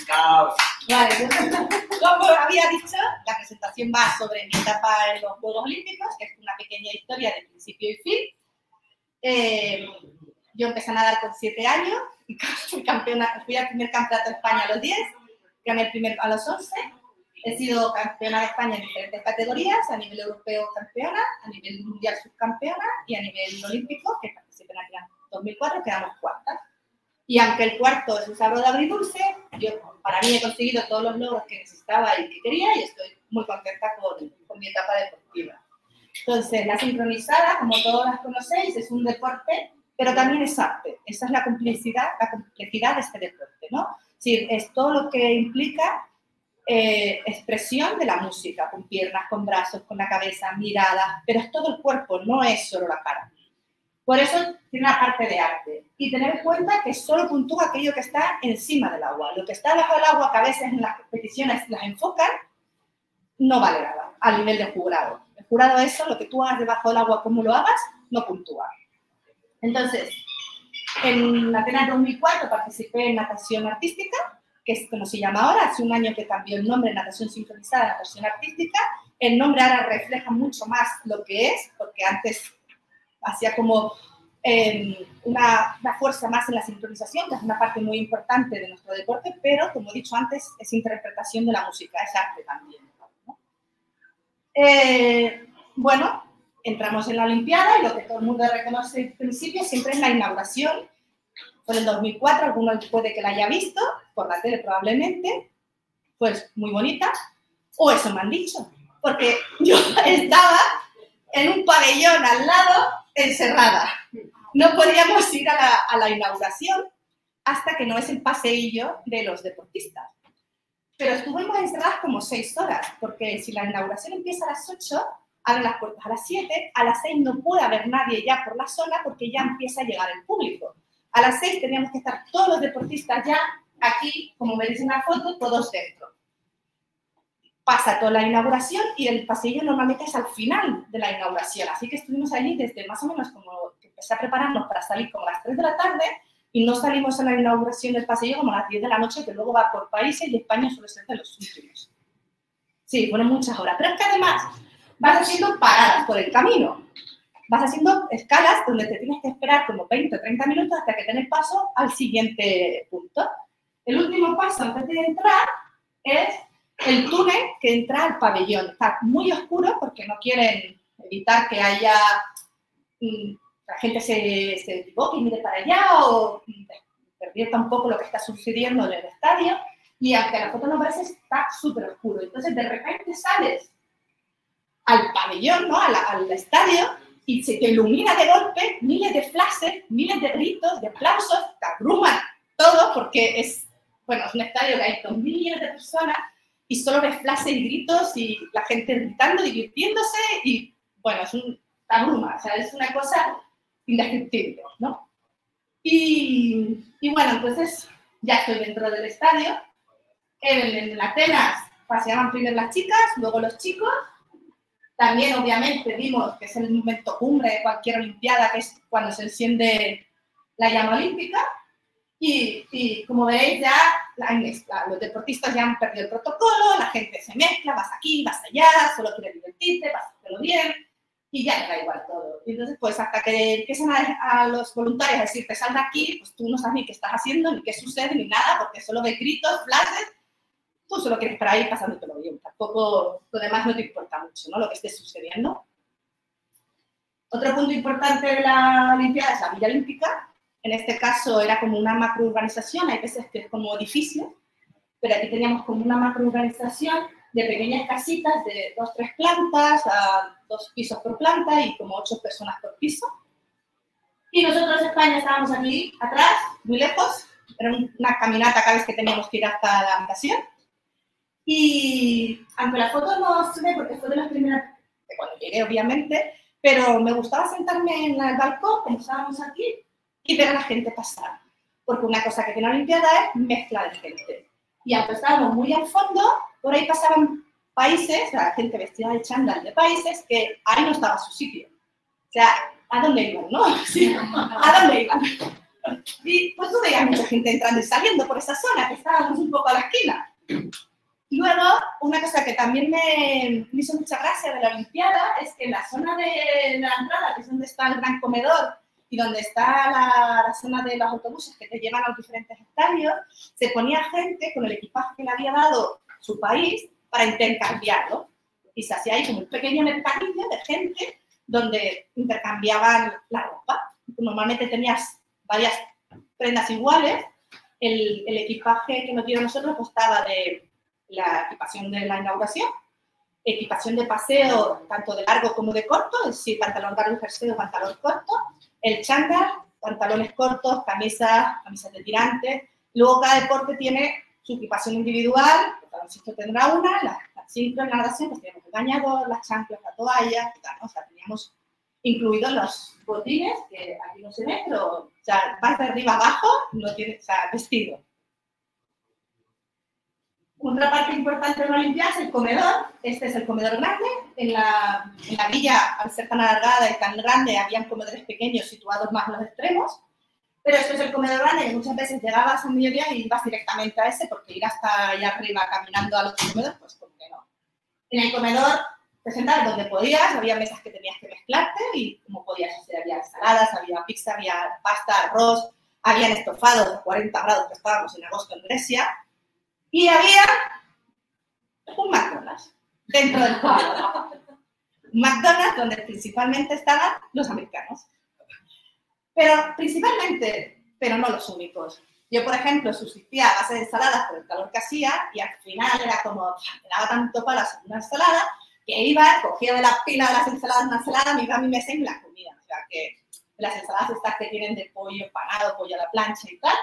Caos. Vale, como había dicho, la presentación va sobre mi etapa en los Juegos Olímpicos, que es una pequeña historia de principio y fin. Yo empecé a nadar con 7 años, fui al primer campeonato de España a los 10, gané el primer a los 11. He sido campeona de España en diferentes categorías, a nivel europeo campeona, a nivel mundial subcampeona y a nivel olímpico, que participé en Atenas 2004, quedamos cuartas. Y aunque el cuarto es un sabor de agridulce, yo para mí he conseguido todos los logros que necesitaba y que quería y estoy muy contenta con mi etapa deportiva. Entonces, la sincronizada, como todos las conocéis, es un deporte, pero también es arte. Esa es la complejidad de este deporte, ¿no? Sí, es todo lo que implica expresión de la música, con piernas, con brazos, con la cabeza, miradas, pero es todo el cuerpo, no es solo la cara. Por eso tiene una parte de arte. Y tener en cuenta que solo puntúa aquello que está encima del agua. Lo que está debajo del agua, que a veces en las competiciones las enfocan, no vale nada a nivel de jurado. El jurado eso, lo que tú hagas debajo del agua, como lo hagas, no puntúa. Entonces, en Atenas 2004 participé en natación artística, que es como se llama ahora, hace un año que cambió el nombre, natación sincronizada, natación artística. El nombre ahora refleja mucho más lo que es, porque antes hacía como una fuerza más en la sincronización, que es una parte muy importante de nuestro deporte, pero, como he dicho antes, es interpretación de la música, es arte también, ¿no? Bueno, entramos en la Olimpiada y lo que todo el mundo reconoce al principio siempre es la inauguración. Fue en el 2004, alguno puede que la haya visto, por la tele probablemente, pues muy bonita, o eso me han dicho, porque yo estaba en un pabellón al lado, encerrada. No podíamos ir a la inauguración hasta que no es el paseillo de los deportistas. Pero estuvimos encerradas como 6 horas, porque si la inauguración empieza a las 8, abren las puertas a las 7, a las 6 no puede haber nadie ya por la zona porque ya empieza a llegar el público. A las 6 teníamos que estar todos los deportistas ya aquí, como veis en la foto, todos dentro. Pasa toda la inauguración y el pasillo normalmente es al final de la inauguración, así que estuvimos allí desde más o menos como que empecé a prepararnos para salir como a las 3 de la tarde y no salimos a la inauguración del pasillo como a las 10 de la noche, que luego va por países y España suele ser de los últimos. Sí, fueron muchas horas, pero es que además vas haciendo paradas por el camino. Vas haciendo escalas donde te tienes que esperar como 20 o 30 minutos hasta que tenés paso al siguiente punto. El último paso antes de entrar es el túnel que entra al pabellón. Está muy oscuro porque no quieren evitar que haya la gente se equivoque y mire para allá o pervierta un poco lo que está sucediendo en el estadio. Y aunque la foto no parece, está súper oscuro. Entonces, de repente sales al pabellón, ¿no? al estadio, y se te ilumina de golpe, miles de flashes, miles de gritos, de aplausos, te abruman todo porque es un estadio que hay con millones de personas y solo ves flashes y gritos y la gente gritando, divirtiéndose y, bueno, te abruma, o sea, es una cosa indescriptible, ¿no? Y bueno, entonces ya estoy dentro del estadio. En Atenas paseaban primero las chicas, luego los chicos. También, obviamente, vimos que es el momento cumbre de cualquier olimpiada, que es cuando se enciende la llama olímpica. Y como veréis, ya los deportistas ya han perdido el protocolo, la gente se mezcla, vas aquí, vas allá, solo quieres divertirte, pasártelo bien, y ya te da igual todo. Y entonces, pues hasta que empiezan a los voluntarios a decirte, sal de aquí, pues tú no sabes ni qué estás haciendo, ni qué sucede, ni nada, porque solo ves gritos, flashes. Tú solo quieres estar ahí pasándotelo bien, tampoco lo demás no te importa mucho, ¿no? Lo que esté sucediendo. Otro punto importante de la Olimpiada es la Villa Olímpica. En este caso era como una macrourbanización, hay veces que es como edificio, pero aquí teníamos como una macrourbanización de pequeñas casitas de 2 o 3 plantas, a 2 pisos por planta y como 8 personas por piso. Y nosotros en España estábamos aquí atrás, muy lejos, era una caminata cada vez que teníamos que ir hasta la habitación. Y aunque la foto no se ve porque fue de las primeras, de cuando llegué obviamente, pero me gustaba sentarme en el balcón, como estábamos aquí, y ver a la gente pasar. Porque una cosa que tiene la Olimpiada es mezcla de gente. Y aunque estábamos muy al fondo, por ahí pasaban países, la gente vestida de chándal de países, que ahí no estaba su sitio. O sea, ¿a dónde iban, no? Sí, ¿a dónde iban? Y pues no veía mucha gente entrando y saliendo por esa zona, que estábamos un poco a la esquina. Luego, una cosa que también me hizo mucha gracia de la Olimpiada es que en la zona de la entrada, que es donde está el gran comedor y donde está la zona de los autobuses que te llevan a los diferentes estadios, se ponía gente con el equipaje que le había dado su país para intercambiarlo. Y se hacía ahí como un pequeño mercadillo de gente donde intercambiaban la ropa. Normalmente tenías varias prendas iguales. El equipaje que nos dieron nosotros costaba de la equipación de la inauguración, equipación de paseo tanto de largo como de corto, es decir, pantalón largo, jersey o pantalón corto, el chándal, pantalones cortos, camisas de tirantes. Luego cada deporte tiene su equipación individual, el baloncesto tendrá una, la sincro en la natación, pues tenemos el bañador, las chanclas, la toalla, y tal, ¿no? O sea, teníamos incluidos los botines, que aquí no se ve, pero o sea, vas de arriba abajo, no tienes, o sea, vestido. Otra parte importante de la Olimpiada es el comedor. Este es el comedor grande. En la villa, al ser tan alargada y tan grande, habían comedores pequeños situados más a los extremos. Pero esto es el comedor grande y muchas veces llegabas a mediodía y ibas directamente a ese, porque ir hasta allá arriba caminando al otro comedor, pues ¿por qué no? En el comedor te sentabas donde podías, había mesas que tenías que mezclarte y como podías hacer, había ensaladas, había pizza, había pasta, arroz, habían estofados a 40 grados que estábamos en agosto en Grecia. Y había un McDonald's dentro del comedor. Un McDonald's donde principalmente estaban los americanos. Pero principalmente, pero no los únicos. Yo, por ejemplo, subsistía a base de ensaladas por el calor que hacía y al final era como, me daba tanto para hacer una ensalada que iba, cogía de la pila de las ensaladas una ensalada, me iba a mi mesa y me la comía. O sea, que las ensaladas estas que tienen de pollo empanado, pollo a la plancha y tal,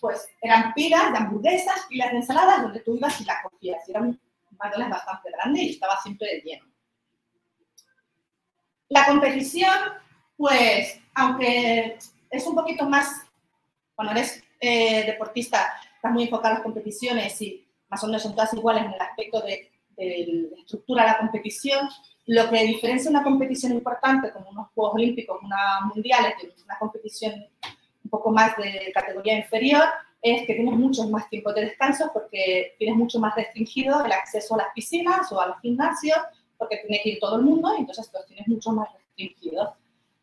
pues eran pilas de hamburguesas, pilas de ensaladas, donde tú ibas y las cogías. Y era un McDonald's bastante grande y estaba siempre lleno. La competición, pues, aunque es un poquito más, cuando eres deportista, estás muy enfocado en las competiciones y más o menos son todas iguales en el aspecto de la estructura de la competición. Lo que diferencia una competición importante, como unos Juegos Olímpicos, una mundial, de una competición un poco más de categoría inferior, es que tienes muchos más tiempos de descanso porque tienes mucho más restringido el acceso a las piscinas o a los gimnasios, porque tiene que ir todo el mundo y entonces los tienes mucho más restringidos.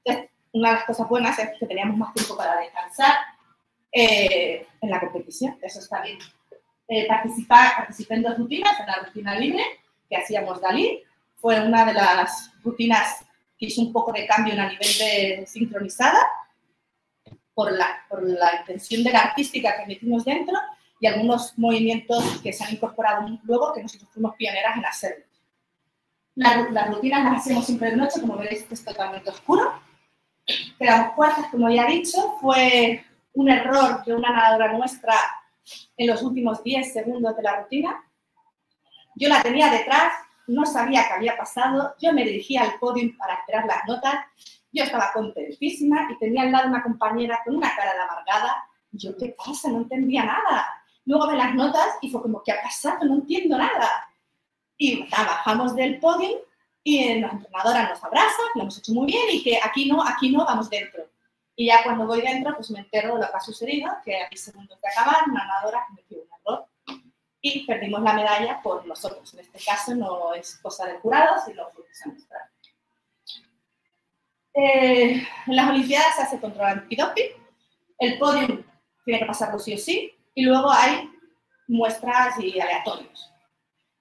Entonces, una de las cosas buenas es que teníamos más tiempo para descansar en la competición, eso está bien. Participé en 2 rutinas, en la rutina libre, que hacíamos Dalí, fue una de las rutinas que hizo un poco de cambio a nivel de sincronizada, por la intención de la artística que metimos dentro y algunos movimientos que se han incorporado luego que nosotros fuimos pioneras en hacerlo. Las rutinas las hacemos siempre de noche, como veréis es totalmente oscuro. Quedamos cuartas, como ya he dicho, fue un error de una nadadora nuestra en los últimos 10 segundos de la rutina. Yo la tenía detrás, no sabía qué había pasado, yo me dirigía al podio para esperar las notas. Yo estaba contentísima y tenía al lado una compañera con una cara de amargada. Yo, ¿qué pasa? No entendía nada. Luego ve las notas y fue como, ¿qué ha pasado? No entiendo nada. Y bajamos del podio y la entrenadora nos abraza, lo hemos hecho muy bien y que aquí no, vamos dentro. Y ya cuando voy dentro, pues me entero de lo que ha sucedido, que a 10 segundos de acabar, una nadadora cometió un error y perdimos la medalla por nosotros. En este caso no es cosa del jurado, sino por que se ha mostrado. En las Olimpiadas se hace control antidoping, el podio tiene que pasarlo sí o sí, y luego hay muestras y aleatorios.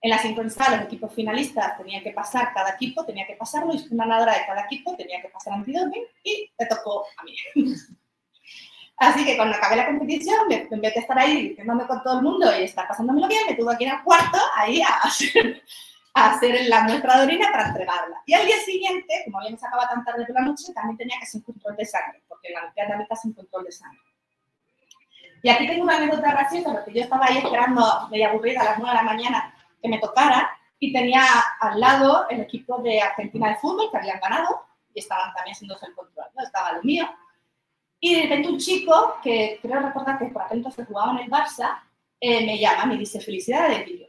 En la sincronizada, los equipos finalistas tenían que pasar, cada equipo tenía que pasarlo, y una nadadora de cada equipo tenía que pasar antidoping, y me tocó a mí. Así que cuando acabé la competición, en vez de estar ahí diciéndome con todo el mundo y estar pasándomelo bien, me tuve que ir al cuarto ahí a hacer la muestra de orina para entregarla. Y al día siguiente, como habíamos acabado tan tarde por la noche, también tenía que hacer un control de sangre, porque en la Olimpiada también te hacen control de sangre. Y aquí tengo una anécdota graciosa, porque yo estaba ahí esperando, medio aburrida, a las 9 de la mañana, que me tocara, y tenía al lado el equipo de Argentina de fútbol, que habían ganado, y estaban también haciéndose el control, ¿no? Estaba lo mío. Y de repente un chico, que creo recordar que por aquel entonces jugaba en el Barça, me llama, me dice, felicidades, y yo,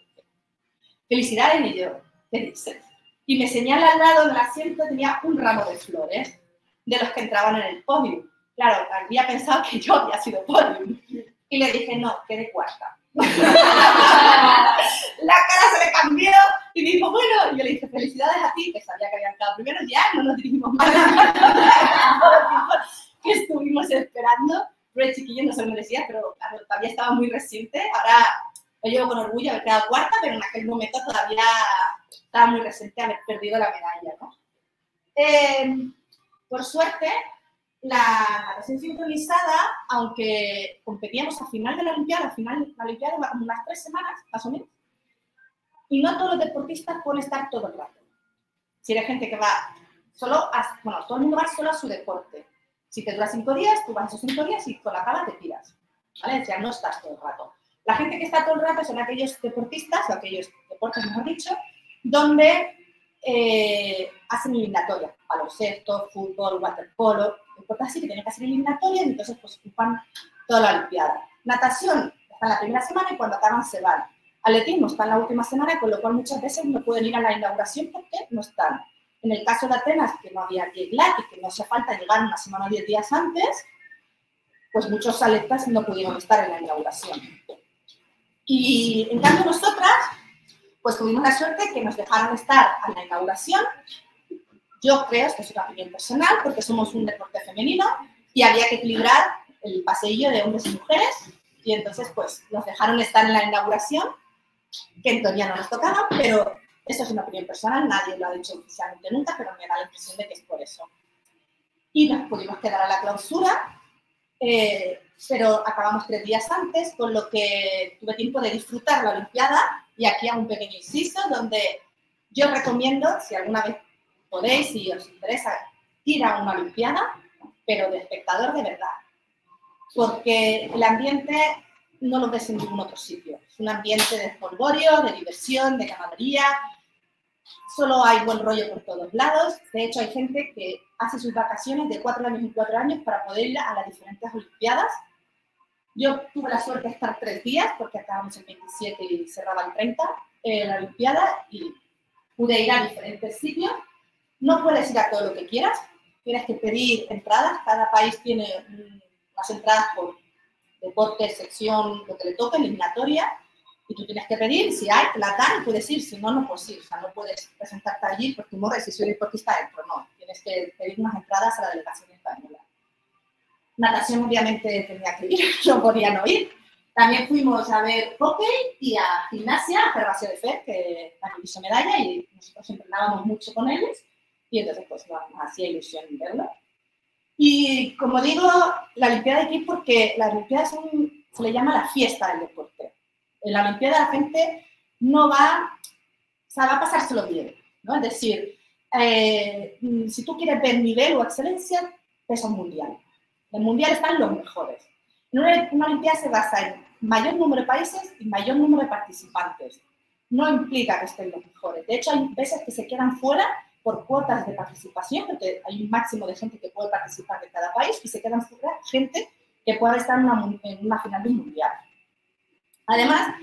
felicidades, y yo, ¿qué dices? Y me señala al lado del asiento, tenía un ramo de flores, de los que entraban en el podio. Claro, había pensado que yo había sido podium. Y le dije, no, quedé cuarta. La cara se le cambió y dijo, bueno, y yo le dije, felicidades a ti, que sabía que habían quedado primero, ya no nos dirigimos más. Que estuvimos esperando, pero el chiquillo no se lo merecía, pero claro, todavía estaba muy reciente. Ahora lo llevo con orgullo haber quedado cuarta, pero en aquel momento todavía estaba muy reciente haber perdido la medalla, ¿no? Por suerte, la natación sincronizada, aunque competíamos al final de la Olimpiada, la Olimpiada va como unas 3 semanas, más o menos, y no todos los deportistas pueden estar todo el rato. Si hay gente que va solo bueno, todo el mundo va solo a su deporte. Si te dura 5 días, tú vas esos 5 días y con la cama te tiras, ¿vale? O sea, no estás todo el rato. La gente que está todo el rato son aquellos deportistas, o aquellos deportes, mejor dicho, donde hacen eliminatorias, baloncesto, fútbol, waterpolo, deportes así que tienen que hacer eliminatorias y entonces pues ocupan toda la Olimpiada. Natación está en la primera semana y cuando acaban se van. Atletismo está en la última semana, con lo cual muchas veces no pueden ir a la inauguración porque no están. En el caso de Atenas, que no había jet lag y que no hacía falta llegar una semana o 10 días antes, pues muchos atletas no pudieron estar en la inauguración. Y en cambio nosotras, pues tuvimos la suerte que nos dejaron estar a la inauguración. Yo creo, esto es una opinión personal, porque somos un deporte femenino y había que equilibrar el paseillo de hombres y mujeres, y entonces pues nos dejaron estar en la inauguración, que en teoría no nos tocaba, pero esto es una opinión personal, nadie lo ha dicho oficialmente nunca, pero me da la impresión de que es por eso. Y nos pudimos quedar a la clausura, pero acabamos 3 días antes, con lo que tuve tiempo de disfrutar la Olimpiada, y aquí hago un pequeño inciso donde yo recomiendo, si alguna vez podéis, si os interesa, ir a una Olimpiada, pero de espectador de verdad, porque el ambiente no lo ves en ningún otro sitio. Es un ambiente de polvorio, de diversión, de camaradería. Solo hay buen rollo por todos lados. De hecho, hay gente que hace sus vacaciones de 4 años en 4 años para poder ir a las diferentes Olimpiadas. Yo tuve la suerte de estar 3 días, porque acabamos el 27 y cerraba el 30, la Olimpiada, y pude ir a diferentes sitios. No puedes ir a todo lo que quieras, tienes que pedir entradas. Cada país tiene unas entradas por deporte, sección, lo que le toque, eliminatoria, y tú tienes que pedir, si hay, te la dan y puedes ir, si no, no puedes ir. O sea, no puedes presentarte allí porque morres si soy deportista dentro, no. Tienes que pedir unas entradas a la delegación española. Natación, obviamente, tenía que ir, no podía no ir. También fuimos a ver hockey y a gimnasia, a Gervasio de Fer, que también hizo medalla, y nosotros entrenábamos mucho con ellos, y entonces pues nos hacía ilusión verlo. Y como digo, la Olimpiada hay que ir porque la Olimpiada se le llama la fiesta del deporte. En la Olimpiada la gente no va, o sea, va a pasárselo bien, ¿no? Es decir, si tú quieres ver nivel o excelencia, peso mundial. En el mundial están los mejores. Una Olimpiada se basa en mayor número de países y mayor número de participantes. No implica que estén los mejores. De hecho, hay veces que se quedan fuera por cuotas de participación, porque hay un máximo de gente que puede participar de cada país, y se quedan fuera gente que puede estar en una final de un mundial. Además,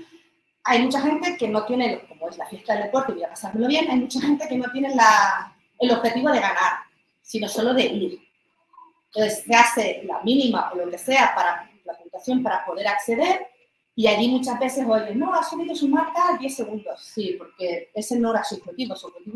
hay mucha gente que no tiene, como es la fiesta del deporte, voy a pasármelo bien, hay mucha gente que no tiene el objetivo de ganar, sino solo de ir. Entonces, se hace la mínima o lo que sea para la puntuación para poder acceder, y allí muchas veces, oye, no, ha subido su marca 10 segundos. Sí, porque ese no era su objetivo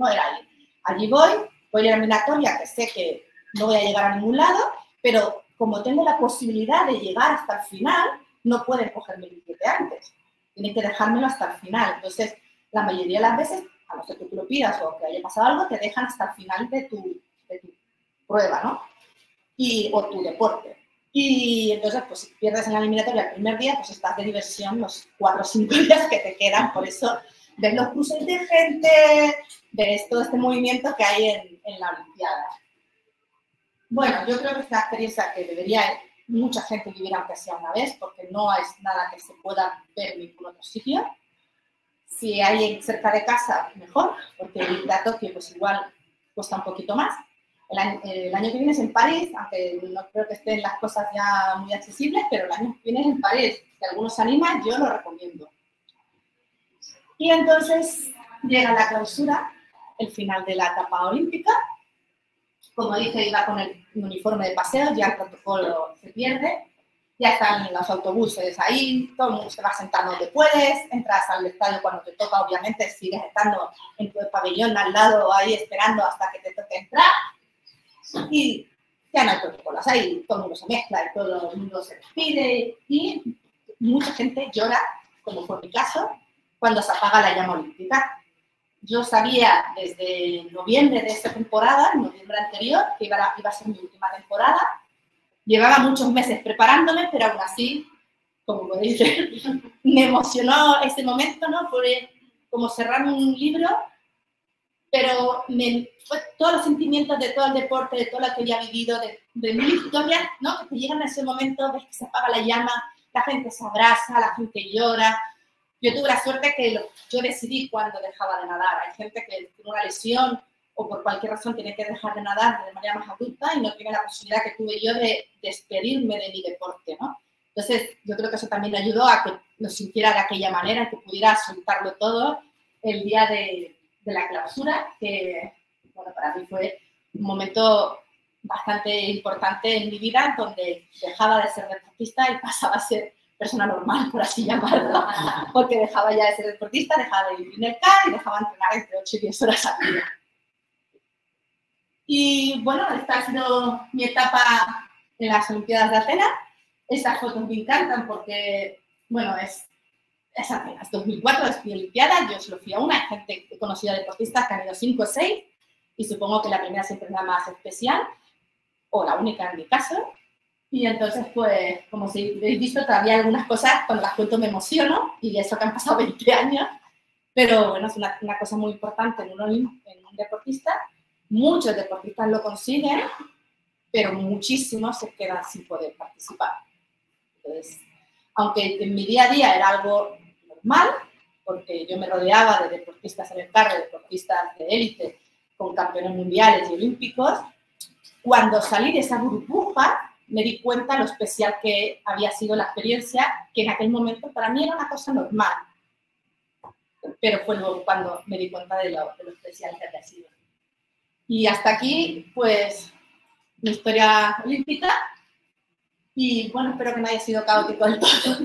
era ir. Allí voy a la eliminatoria, que sé que no voy a llegar a ningún lado, pero como tengo la posibilidad de llegar hasta el final, no pueden cogerme el billete antes. Tienen que dejármelo hasta el final. Entonces, la mayoría de las veces, a no ser que tú lo pidas o que haya pasado algo, te dejan hasta el final de tu prueba, ¿no? O tu deporte. Y entonces, pues si pierdes en la eliminatoria el primer día, pues estás de diversión los 4 o 5 días que te quedan. Por eso ves los cruces de gente, ves todo este movimiento que hay en la Olimpiada. Bueno, yo creo que es una experiencia que debería mucha gente vivir aunque sea una vez, porque no es nada que se pueda ver en ningún otro sitio. Si hay cerca de casa, mejor, porque ir a Tokio pues igual cuesta un poquito más. El año que viene es en París, aunque no creo que estén las cosas ya muy accesibles, pero el año que viene es en París. Si algunos se animan, yo lo recomiendo. Y entonces llega la clausura, el final de la etapa olímpica, Como dije, iba con el uniforme de paseo, ya el protocolo se pierde, ya están los autobuses ahí, todo el mundo se va sentando donde puedes, entras al estadio cuando te toca, obviamente sigues estando en tu pabellón al lado ahí esperando hasta que te toque entrar y ya no hay protocolos, ahí todo el mundo se mezcla y todo el mundo se despide y mucha gente llora, como fue mi caso, cuando se apaga la llama olímpica. Yo sabía desde noviembre de esta temporada, noviembre anterior, que iba a ser mi última temporada. Llevaba muchos meses preparándome, pero aún así, como podéis ver, me emocionó ese momento, ¿no? Fue como cerrar un libro, pero fue todos los sentimientos de todo el deporte, de todo lo que había vivido, de mi historia, ¿no? Que te llegan en ese momento, ves que se apaga la llama, la gente se abraza, la gente llora. Yo tuve la suerte que yo decidí cuándo dejaba de nadar. Hay gente que tiene una lesión o por cualquier razón tiene que dejar de nadar de manera más adulta y no tiene la posibilidad que tuve yo de despedirme de mi deporte, ¿no? Entonces, yo creo que eso también me ayudó a que lo sintiera de aquella manera, que pudiera soltarlo todo el día de la clausura, que, bueno, para mí fue un momento bastante importante en mi vida, donde dejaba de ser deportista y pasaba a ser persona normal, por así llamarlo, porque dejaba ya de ser deportista, dejaba de vivir en el CAR y dejaba de entrenar entre 8 y 10 horas al día. Y bueno, esta ha sido mi etapa en las Olimpiadas de Atenas. Estas fotos me encantan porque, bueno, es Atenas 2004, es mi Olimpiada, yo solo fui a una, hay gente que he conocido deportistas que han ido 5 o 6, y supongo que la primera siempre es la más especial, o la única en mi caso. Y entonces, pues, como si habéis visto, todavía algunas cosas, cuando las cuento me emociono, y eso que han pasado 20 años, pero bueno, es una cosa muy importante en un deportista. Muchos deportistas lo consiguen, pero muchísimos se quedan sin poder participar. Entonces, aunque en mi día a día era algo normal, porque yo me rodeaba de deportistas en el carro, deportistas de élite, con campeones mundiales y olímpicos, cuando salí de esa burbuja, me di cuenta lo especial que había sido la experiencia, que en aquel momento para mí era una cosa normal. Pero fue luego cuando me di cuenta de lo especial que había sido. Y hasta aquí, pues, mi historia olímpica. Y bueno, espero que no haya sido caótico del todo.